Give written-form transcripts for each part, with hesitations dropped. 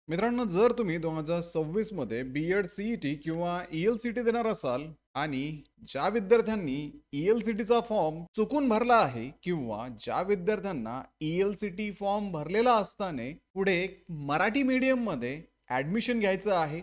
मित्रांनो, जर तुम्ही 2026 मध्ये बी-एड सी-ई-टी किंवा ई-एल-सी-टी देणार असाल आणि ज्या विद्यार्थ्यांनी ई-एल-सी-टीचा फॉर्म चुकून भरला आहे किंवा ज्या विद्यार्थ्यांना ई-एल-सी-टी फॉर्म भरलेला असताना पुढे मराठी मीडियममध्ये ॲडमिशन घ्यायचं आहे,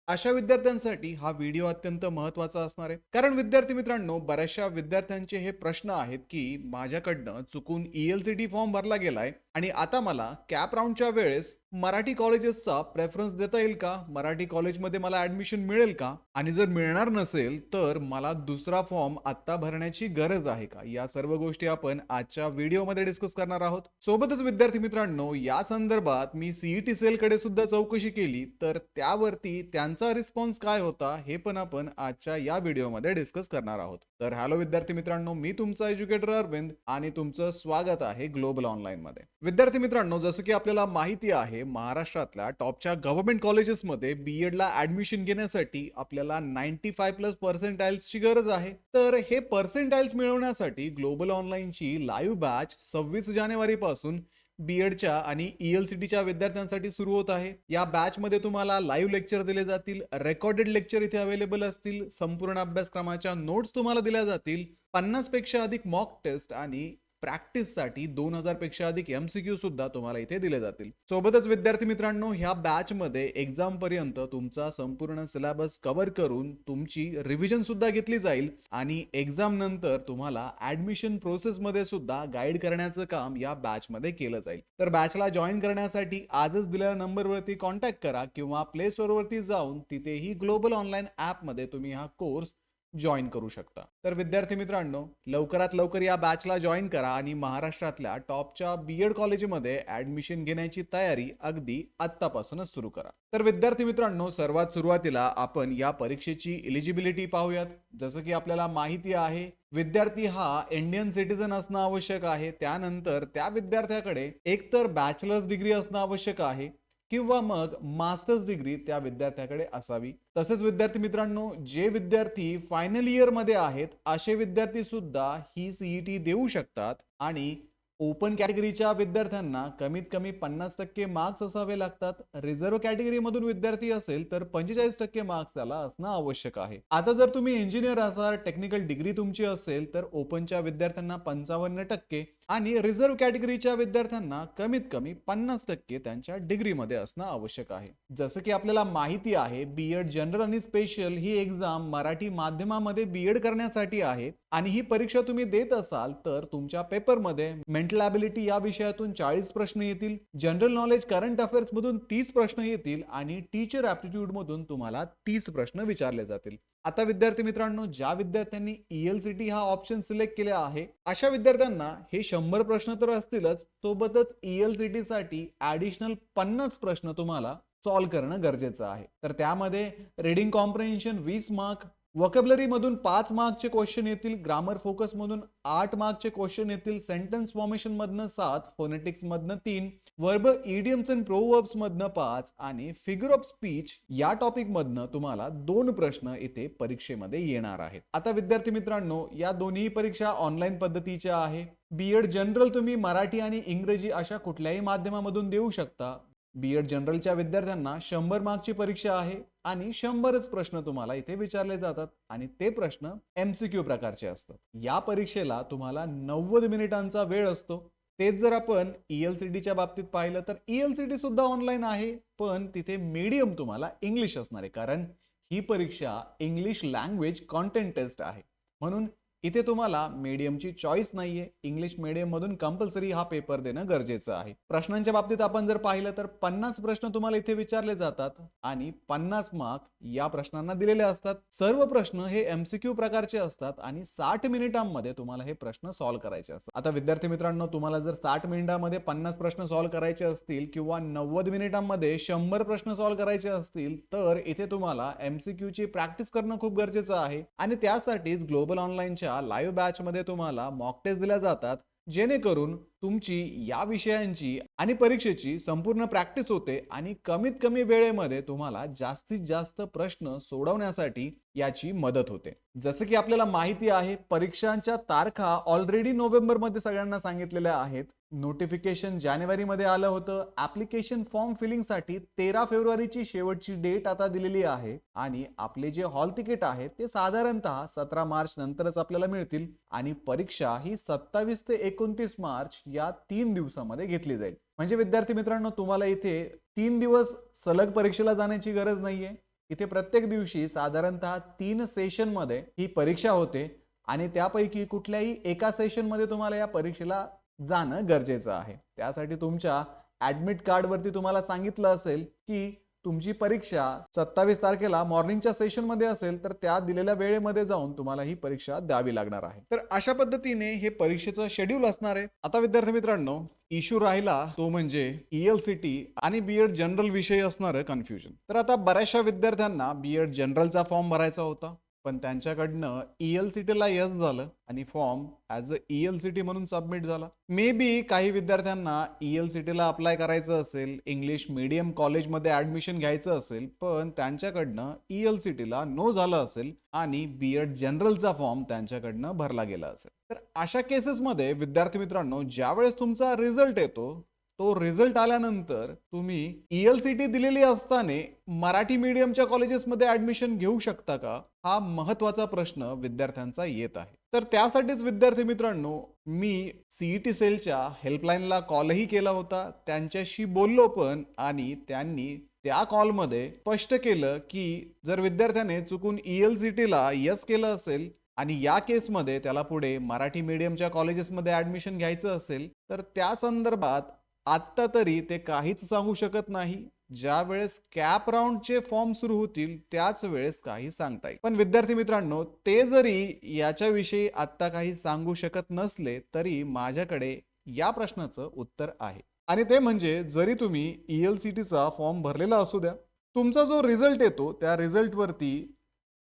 अशा विद्यार्थ्यांसाठी हा व्हिडिओ अत्यंत महत्त्वाचा असणार आहे. कारण विद्यार्थी मित्रांनो, बऱ्याचशा विद्यार्थ्यांचे हे प्रश्न आहेत की माझ्याकडनं चुकून ई-एल-सी-टी फॉर्म भरला गेलाय आणि आता मला कॅप राउंडच्या वेळेस मराठी कॉलेजेसचा प्रेफरन्स देता येईल का? मराठी कॉलेजमध्ये मला ॲडमिशन मिळेल का? आणि जर मिळणार नसेल, तर मला दुसरा फॉर्म आत्ता भरण्याची गरज आहे का? या सर्व गोष्टी आपण आजच्या व्हिडिओमध्ये डिस्कस करणार आहोत. सोबतच विद्यार्थी मित्रांनो, या संदर्भात मी सी-ई-टी सेलकडे सुद्धा चौकशी केली, तर त्यावरती त्यांचा रिस्पॉन्स काय होता, हे पण आपण आजच्या या व्हिडिओमध्ये डिस्कस करणार आहोत. तर हॅलो विद्यार्थी मित्रांनो, मी तुमचा एज्युकेटर अरविंद आणि तुमचं स्वागत आहे ग्लोबल ऑनलाईनमध्ये. विद्यार्थी मित्रांनो, जसं की आपल्याला माहिती आहे, महाराष्ट्रातल्या टॉपच्या गव्हर्नमेंट कॉलेजेसमध्ये बी-एडला ॲडमिशन घेण्यासाठी आपल्याला 95+ पर्सेंटाइल्सची गरज आहे. तर हे पर्सेंटाइल्स मिळवण्यासाठी ग्लोबल ऑनलाईनची लाईव्ह बॅच 26 जानेवारीपासून बी-एडच्या आणि ई-एल-सी-टीच्या विद्यार्थ्यांसाठी सुरू होत आहे. या बॅचमध्ये तुम्हाला लाईव्ह लेक्चर दिले जातील, रेकॉर्डेड लेक्चर इथे अवेलेबल असतील, संपूर्ण अभ्यासक्रमाच्या नोट्स तुम्हाला दिल्या जातील, 50 पेक्षा अधिक मॉक टेस्ट आणि प्रॅक्टिससाठी 2000 पेक्षा अधिक एमसीक्यू सुद्धा तुम्हाला इथे दिले जातील. सोबतच विद्यार्थी मित्रांनो, ह्या बॅचमध्ये एक्झाम पर्यंत तुमचा संपूर्ण सिलेबस कव्हर करून तुमची रिव्हिजन सुद्धा घेतली जाईल आणि एक्झाम नंतर तुम्हाला ऍडमिशन प्रोसेसमध्ये सुद्धा गाईड करण्याचं काम या बॅचमध्ये केलं जाईल. तर बॅचला जॉईन करण्यासाठी आजच दिलेल्या नंबरवरती कॉन्टॅक्ट करा किंवा प्ले स्टोअरवरती जाऊन तिथेही ग्लोबल ऑनलाईन ॲपमध्ये तुम्ही हा कोर्स जॉईन करू शकता. तर विद्यार्थी मित्रांनो, लवकरात लवकर या बॅचला जॉईन करा आणि महाराष्ट्रातल्या टॉपच्या बी-एड कॉलेजमध्ये ॲडमिशन घेण्याची तयारी अगदी आत्तापासूनच सुरू करा. तर विद्यार्थी मित्रांनो, सर्वात सुरुवातीला आपण या परीक्षेची एलिजिबिलिटी पाहूयात. जसं की आपल्याला माहिती आहे, विद्यार्थी हा इंडियन सिटीजन असणं आवश्यक आहे. त्यानंतर त्या विद्यार्थ्याकडे एकतर बॅचलर्स डिग्री असणं आवश्यक आहे किंवा मग मास्टर्स डिग्री त्या विद्यार्थ्याकडे असावी. तसेच विद्यार्थी मित्रांनो, जे विद्यार्थी फायनल इयर मध्ये आहेत असे विद्यार्थी सुद्धा ही सी-ई-टी देऊ शकतात आणि ओपन कॅटेगरीच्या विद्यार्थ्यांना कमीत कमी 50% मार्क्स असावे लागतात. रिझर्व्ह कॅटेगरीमधून विद्यार्थी असेल तर 45% मार्क्स त्याला असणं आवश्यक आहे. आता जर तुम्ही इंजिनियर असाल, टेक्निकल डिग्री तुमची असेल तर ओपनच्या विद्यार्थ्यांना 55% आणि रिझर्व्ह कॅटेगरीच्या विद्यार्थ्यांना कमीत कमी 50% त्यांच्या डिग्रीमध्ये असणं आवश्यक आहे. जसं की आपल्याला माहिती आहे, बी-एड जनरल आणि स्पेशल ही एक्झाम मराठी माध्यमामध्ये बी-एड करण्यासाठी आहे आणि ही परीक्षा तुम्ही देत असाल तर तुमच्या पेपरमध्ये मेंटल ॲबिलिटी या विषयातून 40 प्रश्न येतील, जनरल नॉलेज करंट अफेअर्स मधून 30 प्रश्न येतील आणि टीचर ॲप्टिट्यूड मधून तुम्हाला 30 प्रश्न विचारले जातील. आता विद्यार्थी मित्रांनो, ज्या विद्यार्थ्यांनी ई-एल-सी-टी हा ऑप्शन सिलेक्ट केला आहे अशा विद्यार्थ्यांना हे 100 प्रश्न तर असतीलच, सोबतच ई-एल-सी-टी साठी ॲडिशनल 50 प्रश्न तुम्हाला सॉल्व्ह करणं गरजेचं आहे. तर त्यामध्ये रीडिंग कॉम्प्रिहेन्शन 20 मार्क, व्होकॅब्युलरी मधून 5 मार्कचे क्वेश्चन येतील, ग्रामर फोकस मधून 8 मार्कचे क्वेश्चन येतील, सेंटेन्स फॉर्मेशन मधनं 7, फोनेटिक्स मधनं 3, वर्बल इडियम्स अँड प्रोव्हर्ब्स मधनं 5 आणि फिगर ऑफ स्पीच या टॉपिक मधनं तुम्हाला 2 प्रश्न इथे परीक्षेमध्ये येणार आहेत. आता विद्यार्थी मित्रांनो, या दोन्ही परीक्षा ऑनलाईन पद्धतीच्या आहे. बी-एड जनरल तुम्ही मराठी आणि इंग्रजी अशा कुठल्याही माध्यमामधून देऊ शकता. बी-एड जनरलच्या विद्यार्थ्यांना 100 मार्कची परीक्षा आहे आणि 100च प्रश्न तुम्हाला इथे विचारले जातात आणि ते प्रश्न एमसीक्यू प्रकारचे असतात. या परीक्षेला तुम्हाला 90 मिनिटांचा वेळ असतो. तेच जर आपण ई-एल-सी-टीच्या बाबतीत पाहिलं तर ई-एल-सी-टी सुद्धा ऑनलाईन आहे, पण तिथे मीडियम तुम्हाला इंग्लिश असणार आहे, कारण ही परीक्षा इंग्लिश लँग्वेज कॉन्टेंट टेस्ट आहे. म्हणून इथे तुम्हाला मीडियमची चॉईस नाहीये. इंग्लिश मीडियम मधून कंपल्सरी हा पेपर देणं गरजेचं आहे. प्रश्नांच्या बाबतीत आपण जर पाहिलं तर 50 प्रश्न तुम्हाला इथे विचारले जातात आणि 50 मार्क या प्रश्नांना दिलेले असतात. सर्व प्रश्न हे एमसीक्यू प्रकारचे असतात आणि 60 मिनिटांमध्ये तुम्हाला हे प्रश्न सॉल्व्ह करायचे असतात. आता विद्यार्थी मित्रांनो, तुम्हाला जर 60 मिनिटांमध्ये 50 प्रश्न सॉल्व्ह करायचे असतील किंवा 90 मिनिटांमध्ये 100 प्रश्न सॉल्व्ह करायचे असतील तर इथे तुम्हाला एमसीक्यू ची प्रॅक्टिस करणं खूप गरजेचं आहे आणि त्यासाठीच ग्लोबल ऑनलाईनच्या लाईव्ह बॅच मध्ये तुम्हाला मॉक टेस्ट दिल्या जातात, जेणेकरून तुमची या विषयांची आणि परीक्षेची संपूर्ण प्रॅक्टिस होते आणि कमीत कमी वेळेमध्ये तुम्हाला जास्तीत जास्त प्रश्न सोडवण्यासाठी याची मदत होते. जसं की आपल्याला माहिती आहे, परीक्षांच्या तारखा ऑलरेडी नोव्हेंबरमध्ये सगळ्यांना सांगितलेल्या आहेत. नोटिफिकेशन जानेवारीमध्ये आलं होतं. ऍप्लिकेशन फॉर्म फिलिंगसाठी 13 फेब्रुवारीची शेवटची डेट आता दिलेली आहे आणि आपले जे हॉल तिकीट आहे ते साधारणतः 17 मार्च नंतरच आपल्याला मिळतील आणि परीक्षा ही 27 ते 29 मार्च या 3 दिवसामध्ये घेतली जाईल. म्हणजे विद्यार्थी मित्रांनो, तुम्हाला इथे 3 दिवस सलग परीक्षेला जाण्याची गरज नाहीये. इथे प्रत्येक दिवशी साधारणतः 3 सेशन मध्ये ही परीक्षा होते आणि त्यापैकी कुठल्याही एका सेशन मध्ये तुम्हाला या परीक्षेला जाणं गरजेचं आहे. त्यासाठी तुमच्या ऍडमिट कार्ड वरती तुम्हाला सांगितलं असेल की तुमची परीक्षा 27 तारखेला मॉर्निंगच्या सेशन मध्ये असेल तर त्या दिलेल्या वेळेमध्ये जाऊन तुम्हाला ही परीक्षा द्यावी लागणार आहे. तर अशा पद्धतीने हे परीक्षेचं शेड्यूल असणार आहे. आता विद्यार्थी मित्रांनो, इश्यू राहिला तो म्हणजे ELCT आणि बीएड जनरल विषयी असणारं कन्फ्युजन. तर आता बऱ्याचशा विद्यार्थ्यांना बीएड जनरलचा फॉर्म भरायचा होता, पण त्यांच्याकडनं ELCT ला यस झालं आणि फॉर्म ॲज अ ELCT म्हणून सबमिट झाला. मे बी काही विद्यार्थ्यांना ELCT ला अप्लाय करायचं असेल, इंग्लिश मीडियम कॉलेजमध्ये ऍडमिशन घ्यायचं असेल, पण त्यांच्याकडनं ELCT ला नो झालं असेल आणि बीएड जनरलचा फॉर्म त्यांच्याकडनं भरला गेला असेल. तर अशा केसेसमध्ये विद्यार्थी मित्रांनो, ज्यावेळेस तुमचा रिझल्ट येतो, तो रिझल्ट आल्यानंतर तुम्ही ELCT दिलेली असताना मराठी मीडियमच्या कॉलेजेसमध्ये ऍडमिशन घेऊ शकता का, हा महत्वाचा प्रश्न विद्यार्थ्यांचा येत आहे. तर त्यासाठीच विद्यार्थी मित्रांनो, मी CET सेलच्या हेल्पलाईनला कॉलही केला होता, त्यांच्याशी बोललो पण आणि त्यांनी त्या कॉलमध्ये स्पष्ट केलं की जर विद्यार्थ्याने चुकून ELCT ला यस केलं असेल आणि या केसमध्ये त्याला पुढे मराठी मीडियमच्या कॉलेजेसमध्ये ऍडमिशन घ्यायचं असेल तर त्या संदर्भात आत्ता तरी ते काहीच सांगू शकत नाही. ज्या वेळेस कॅप राऊंडचे फॉर्म सुरू होतील त्याच वेळेस काही सांगता येईल. पण विद्यार्थी मित्रांनो, ते जरी याच्याविषयी आत्ता काही सांगू शकत नसले तरी माझ्याकडे या प्रश्नाचं उत्तर आहे आणि ते म्हणजे, जरी तुम्ही ELCTचा फॉर्म भरलेला असू द्या, तुमचा जो रिझल्ट येतो त्या रिझल्ट वरती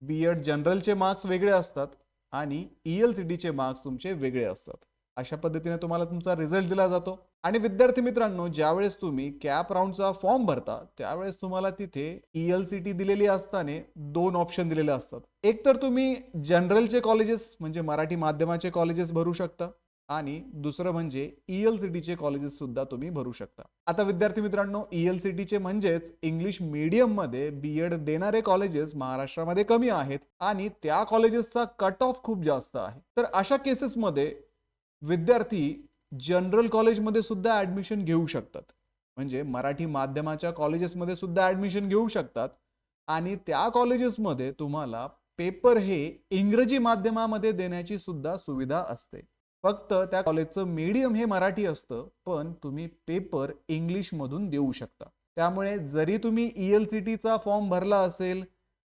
बीएड जनरलचे मार्क्स वेगळे असतात आणि ELCTचे मार्क्स तुमचे वेगळे असतात. अशा पद्धतीने तुम्हाला तुमचा रिझल्ट दिला जातो आणि विद्यार्थी मित्रांनो, ज्यावेळेस तुम्ही कॅप राऊंडचा फॉर्म भरता त्यावेळेस तुम्हाला तिथे ELCT दिलेली असताना 2 ऑप्शन दिलेले असतात. एक तर तुम्ही जनरलचे कॉलेजेस म्हणजे मराठी माध्यमाचे कॉलेजेस भरू शकता आणि दुसरं म्हणजे ELCTचे कॉलेजेस सुद्धा तुम्ही भरू शकता. आता विद्यार्थी मित्रांनो, ELCTचे म्हणजेच इंग्लिश मीडियम मध्ये बीएड देणारे कॉलेजेस महाराष्ट्रामध्ये कमी आहेत आणि त्या कॉलेजेसचा कट ऑफ खूप जास्त आहे. तर अशा केसेसमध्ये विद्यार्थी जनरल कॉलेजमध्ये सुद्धा ऍडमिशन घेऊ शकतात, म्हणजे मराठी माध्यमाच्या कॉलेजेसमध्ये सुद्धा ऍडमिशन घेऊ शकतात आणि त्या कॉलेजेसमध्ये तुम्हाला पेपर हे इंग्रजी माध्यमामध्ये देण्याची सुद्धा सुविधा असते. फक्त त्या कॉलेजचं मीडियम हे मराठी असतं, पण तुम्ही पेपर इंग्लिश मधून देऊ शकता. त्यामुळे जरी तुम्ही ELCTचा फॉर्म भरला असेल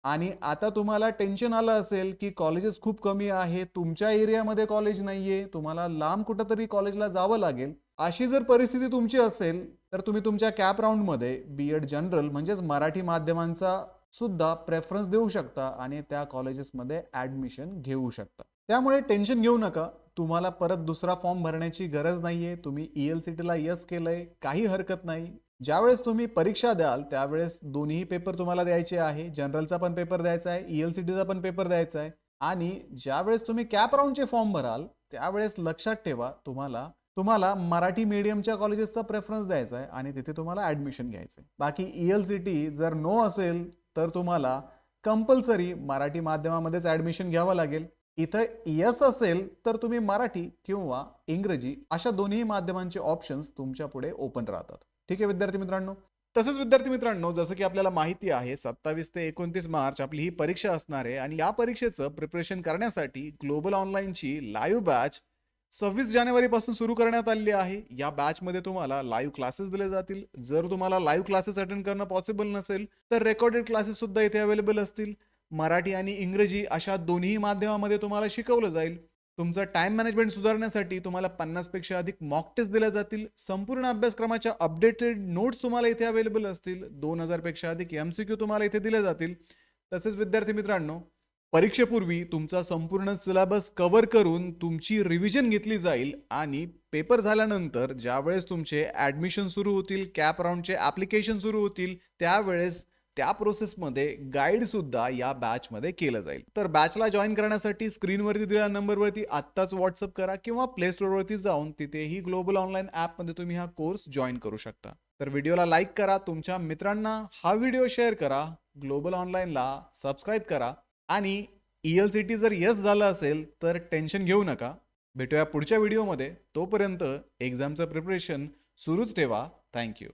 आणि आता तुम्हाला टेन्शन आलं असेल की कॉलेजेस खूप कमी आहे, तुमच्या एरियामध्ये कॉलेज नाहीये, तुम्हाला लांब कुठंतरी कॉलेजला जावं लागेल, अशी जर परिस्थिती तुमची असेल तर तुम्ही तुमच्या कॅप राऊंड मध्ये बीएड जनरल म्हणजेच मराठी माध्यमांचा सुद्धा प्रेफरन्स देऊ शकता आणि त्या कॉलेजेसमध्ये ऍडमिशन घेऊ शकता. त्यामुळे टेन्शन घेऊ नका, तुम्हाला परत दुसरा फॉर्म भरण्याची गरज नाहीये. तुम्ही ELCT ला यस केलंय, काही हरकत नाही. ज्यावेळेस तुम्ही परीक्षा द्याल त्यावेळेस दोन्ही पेपर तुम्हाला द्यायचे आहे. जनरलचा पण पेपर द्यायचा आहे, ELCTचा पण पेपर द्यायचा आहे आणि ज्यावेळेस तुम्ही कॅप राऊंडचे फॉर्म भराल त्यावेळेस लक्षात ठेवा, तुम्हाला मराठी मीडियमच्या कॉलेजेसचा प्रेफरन्स द्यायचा आहे आणि तिथे तुम्हाला ऍडमिशन घ्यायचं आहे. बाकी ELCT जर नो असेल तर तुम्हाला कंपल्सरी मराठी माध्यमामध्येच ऍडमिशन घ्यावं लागेल. इथं यस असेल तर तुम्ही मराठी किंवा इंग्रजी अशा दोन्ही माध्यमांचे ऑप्शन्स तुमच्या पुढे ओपन राहतात. ठीक आहे विद्यार्थी मित्रांनो. तसंच विद्यार्थी मित्रांनो, जसं की आपल्याला माहिती आहे 27 ते 29 मार्च आपली ही परीक्षा असणार आहे आणि या परीक्षेचं प्रिपरेशन करण्यासाठी ग्लोबल ऑनलाईनची लाईव्ह बॅच 26 जानेवारी पासून सुरू करण्यात आली आहे. या बॅच मध्ये तुम्हाला लाईव्ह क्लासेस दिले जातील. जर तुम्हाला लाईव्ह क्लासेस अटेंड करणं पॉसिबल नसेल तर रेकॉर्डेड क्लासेस सुद्धा इथे अवेलेबल असतील. मराठी आणि इंग्रजी अशा दोन्ही माध्यमामध्ये तुम्हाला शिकवलं जाईल. तुमचं टाइम मॅनेजमेंट सुधारण्यासाठी तुम्हाला 50 पेक्षा अधिक मॉक टेस्ट दिल्या जातील. संपूर्ण अभ्यासक्रमाच्या अपडेटेड नोट्स तुम्हाला इथे अवेलेबल असतील. 2000 पेक्षा अधिक MCQ तुम्हाला इथे दिले जातील. तसेच विद्यार्थी मित्रांनो, परीक्षेपूर्वी तुमचा संपूर्ण सिलेबस कव्हर करून तुमची रिव्हिजन घेतली जाईल आणि पेपर झाल्यानंतर ज्यावेळेस तुमचे ॲडमिशन सुरू होतील, कॅप राउंडचे ॲप्लिकेशन सुरू होतील, त्यावेळेस त्या प्रोसेसमध्ये गाईडसुद्धा या बॅचमध्ये केलं जाईल. तर बॅचला जॉइन करण्यासाठी स्क्रीनवरती दिलेल्या नंबरवरती आत्ताच व्हॉट्सअप करा किंवा प्ले स्टोअरवरती जाऊन तिथेही ग्लोबल ऑनलाईन ॲपमध्ये तुम्ही हा कोर्स जॉइन करू शकता. तर व्हिडिओला लाईक करा, तुमच्या मित्रांना हा व्हिडिओ शेअर करा, ग्लोबल ऑनलाईनला सबस्क्राईब करा आणि ELCT जर येस झालं असेल तर टेन्शन घेऊ नका. भेटूया पुढच्या व्हिडिओमध्ये. तोपर्यंत एक्झामचं प्रिपरेशन सुरूच ठेवा. Thank you.